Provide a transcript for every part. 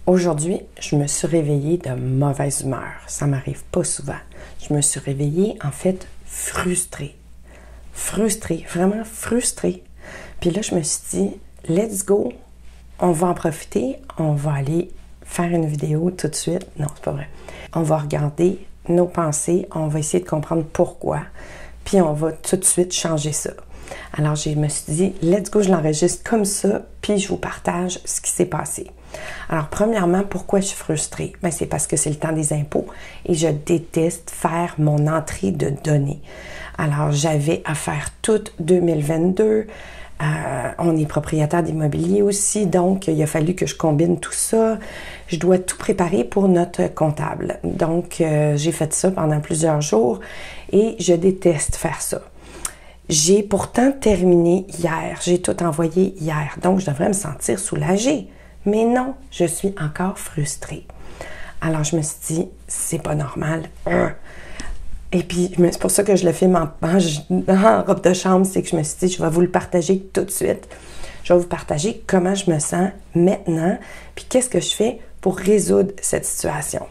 Aujourd'hui, je me suis réveillée de mauvaise humeur. Ça m'arrive pas souvent. Je me suis réveillée, en fait, frustrée. Frustrée, vraiment frustrée. Puis là, je me suis dit, let's go, on va en profiter, on va aller faire une vidéo tout de suite. Non, c'est pas vrai. On va regarder nos pensées, on va essayer de comprendre pourquoi, puis on va tout de suite changer ça. Alors, je me suis dit, let's go, je l'enregistre comme ça, puis je vous partage ce qui s'est passé. Alors, premièrement, pourquoi je suis frustrée? Bien, c'est parce que c'est le temps des impôts et je déteste faire mon entrée de données. Alors, j'avais à faire toute 2022. On est propriétaire d'immobilier aussi, donc il a fallu que je combine tout ça. Je dois tout préparer pour notre comptable. Donc, j'ai fait ça pendant plusieurs jours et je déteste faire ça. J'ai pourtant terminé hier. J'ai tout envoyé hier, donc je devrais me sentir soulagée. Mais non, je suis encore frustrée. Alors, je me suis dit, c'est pas normal. Et puis, c'est pour ça que je le filme en robe de chambre, c'est que je me suis dit, je vais vous le partager tout de suite. Je vais vous partager comment je me sens maintenant, puis qu'est-ce que je fais pour résoudre cette situation.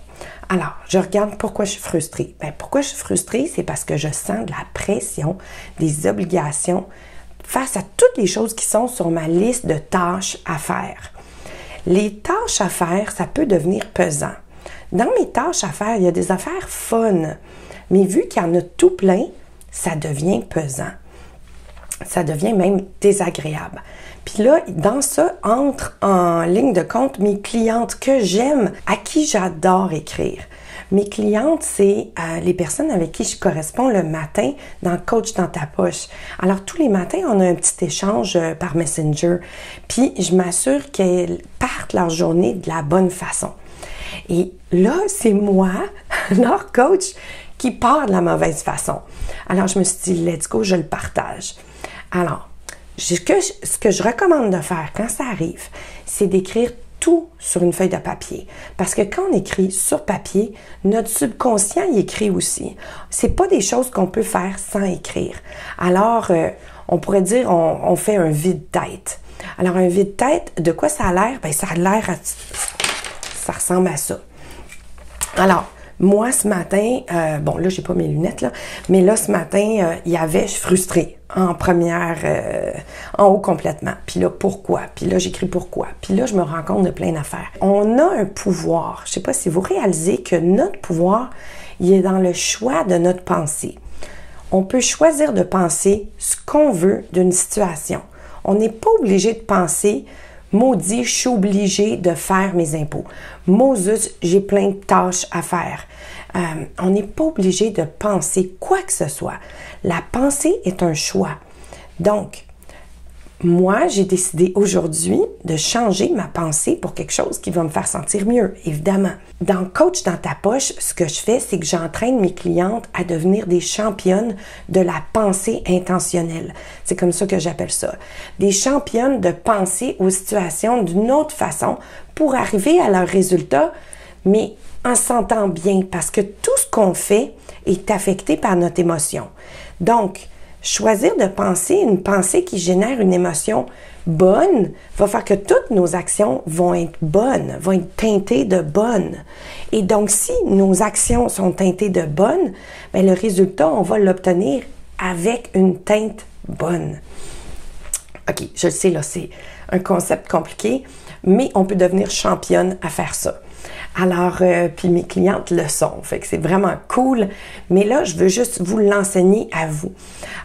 Alors, je regarde pourquoi je suis frustrée. Bien, pourquoi je suis frustrée, c'est parce que je sens de la pression, des obligations face à toutes les choses qui sont sur ma liste de tâches à faire. Les tâches à faire, ça peut devenir pesant. Dans mes tâches à faire, il y a des affaires fun. Mais vu qu'il y en a tout plein, ça devient pesant. Ça devient même désagréable. Puis là, dans ça, entre en ligne de compte mes clientes que j'aime, à qui j'adore écrire. Mes clientes, c'est les personnes avec qui je corresponds le matin dans Coach dans ta poche. Alors, tous les matins, on a un petit échange par Messenger. Puis, je m'assure qu'elles partent leur journée de la bonne façon. Et là, c'est moi, leur coach, qui part de la mauvaise façon. Alors, je me suis dit, let's go, je le partage. Alors, ce que je recommande de faire quand ça arrive, c'est d'écrire tout sur une feuille de papier. Parce que quand on écrit sur papier, notre subconscient y écrit aussi. C'est pas des choses qu'on peut faire sans écrire. Alors, on pourrait dire, on fait un vide-tête. Alors, un vide-tête, de quoi ça a l'air? Bien, ça a l'air, ça ressemble à ça. Alors, moi, ce matin, bon, là, j'ai pas mes lunettes, là, mais là, ce matin, il y avait, je suis frustrée, en première, en haut complètement. Puis là, pourquoi? Puis là, j'écris pourquoi. Puis là, je me rends compte de plein d'affaires. On a un pouvoir. Je sais pas si vous réalisez que notre pouvoir, il est dans le choix de notre pensée. On peut choisir de penser ce qu'on veut d'une situation. On n'est pas obligé de penser maudit, je suis obligée de faire mes impôts. Moses, j'ai plein de tâches à faire. On n'est pas obligé de penser quoi que ce soit. La pensée est un choix. Donc, moi, j'ai décidé aujourd'hui de changer ma pensée pour quelque chose qui va me faire sentir mieux, évidemment. Dans Coach dans ta poche, ce que je fais, c'est que j'entraîne mes clientes à devenir des championnes de la pensée intentionnelle. C'est comme ça que j'appelle ça. Des championnes de penser aux situations d'une autre façon pour arriver à leur résultat, mais en se sentant bien, parce que tout ce qu'on fait est affecté par notre émotion. Donc, choisir de penser une pensée qui génère une émotion bonne va faire que toutes nos actions vont être bonnes, vont être teintées de bonnes. Et donc, si nos actions sont teintées de bonnes, bien, le résultat, on va l'obtenir avec une teinte bonne. OK, je le sais, là, c'est un concept compliqué, mais on peut devenir championne à faire ça. Alors, puis mes clientes le sont, fait que c'est vraiment cool. Mais là, je veux juste vous l'enseigner à vous.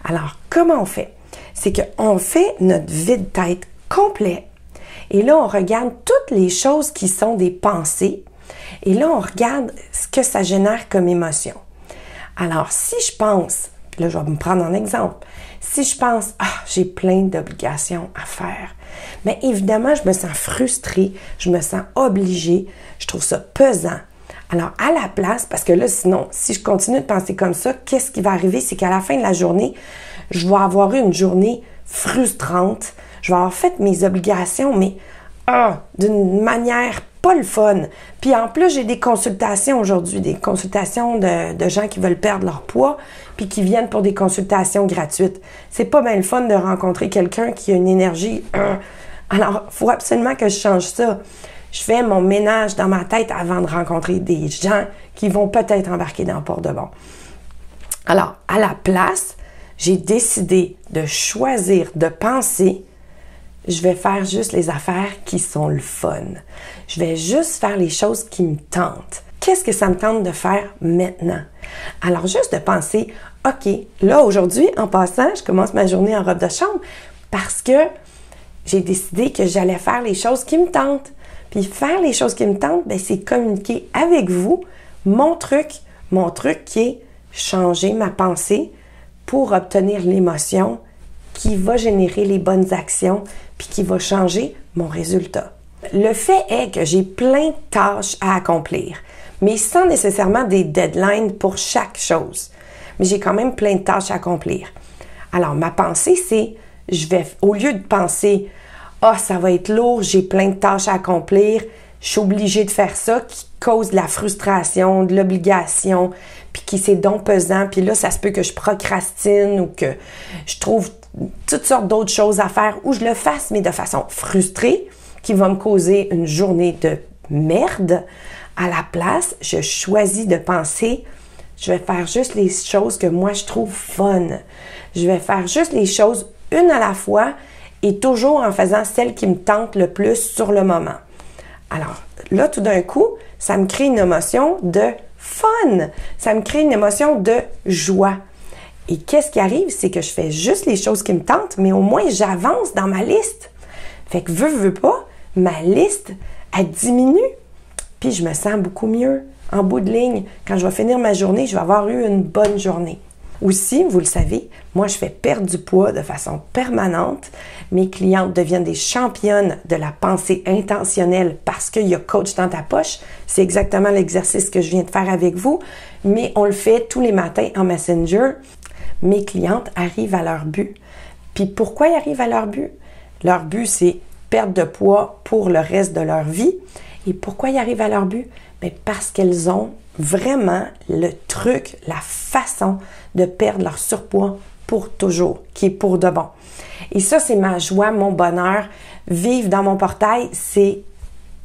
Alors, comment on fait? C'est qu'on fait notre vide-tête complet. Et là, on regarde toutes les choses qui sont des pensées. Et là, on regarde ce que ça génère comme émotion. Alors, si je pense, puis là, je vais me prendre en exemple. Si je pense, j'ai plein d'obligations à faire, bien évidemment, je me sens frustrée, je me sens obligée, je trouve ça pesant. Alors, à la place, parce que là, sinon, si je continue de penser comme ça, qu'est-ce qui va arriver? C'est qu'à la fin de la journée, je vais avoir eu une journée frustrante, je vais avoir fait mes obligations, mais d'une manière pas le fun. Puis en plus, j'ai des consultations aujourd'hui, des consultations de gens qui veulent perdre leur poids, puis qui viennent pour des consultations gratuites. C'est pas bien le fun de rencontrer quelqu'un qui a une énergie. Alors, il faut absolument que je change ça. Je fais mon ménage dans ma tête avant de rencontrer des gens qui vont peut-être embarquer dans Port de Bon. Alors, à la place, j'ai décidé de choisir de penser, je vais faire juste les affaires qui sont le fun. Je vais juste faire les choses qui me tentent. Qu'est-ce que ça me tente de faire maintenant? Alors, juste de penser, OK, là, aujourd'hui, en passant, je commence ma journée en robe de chambre parce que j'ai décidé que j'allais faire les choses qui me tentent. Puis faire les choses qui me tentent, bien, c'est communiquer avec vous mon truc qui est changer ma pensée pour obtenir l'émotion qui va générer les bonnes actions puis qui va changer mon résultat. Le fait est que j'ai plein de tâches à accomplir, mais sans nécessairement des deadlines pour chaque chose. Mais j'ai quand même plein de tâches à accomplir. Alors, ma pensée, c'est, au lieu de penser, ça va être lourd, j'ai plein de tâches à accomplir, je suis obligée de faire ça, qui cause de la frustration, de l'obligation, puis qui c'est donc pesant, puis là, ça se peut que je procrastine ou que je trouve toutes sortes d'autres choses à faire ou je le fasse, mais de façon frustrée, qui va me causer une journée de merde. À la place, je choisis de penser, je vais faire juste les choses que moi je trouve fun. Je vais faire juste les choses une à la fois et toujours en faisant celle qui me tente le plus sur le moment. Alors là, tout d'un coup, ça me crée une émotion de fun. Ça me crée une émotion de joie. Et qu'est-ce qui arrive? C'est que je fais juste les choses qui me tentent, mais au moins j'avance dans ma liste. Fait que veux pas, ma liste, elle diminue. Puis je me sens beaucoup mieux. En bout de ligne, quand je vais finir ma journée, je vais avoir eu une bonne journée. Aussi, vous le savez, moi, je fais perdre du poids de façon permanente. Mes clientes deviennent des championnes de la pensée intentionnelle parce qu'il y a coach dans ta poche. C'est exactement l'exercice que je viens de faire avec vous, mais on le fait tous les matins en Messenger. Mes clientes arrivent à leur but. Puis pourquoi ils arrivent à leur but? Leur but, c'est perdre de poids pour le reste de leur vie. Et pourquoi ils arrivent à leur but? Bien, parce qu'elles ont vraiment le truc, la façon de perdre leur surpoids pour toujours, qui est pour de bon. Et ça, c'est ma joie, mon bonheur. Vivre dans mon portail, c'est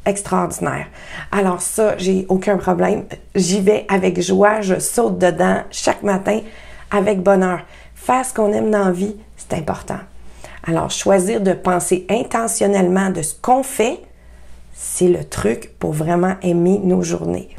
extraordinaire. Alors ça, j'ai aucun problème. J'y vais avec joie, je saute dedans chaque matin avec bonheur. Faire ce qu'on aime dans la vie, c'est important. Alors, choisir de penser intentionnellement de ce qu'on fait, c'est le truc pour vraiment aimer nos journées.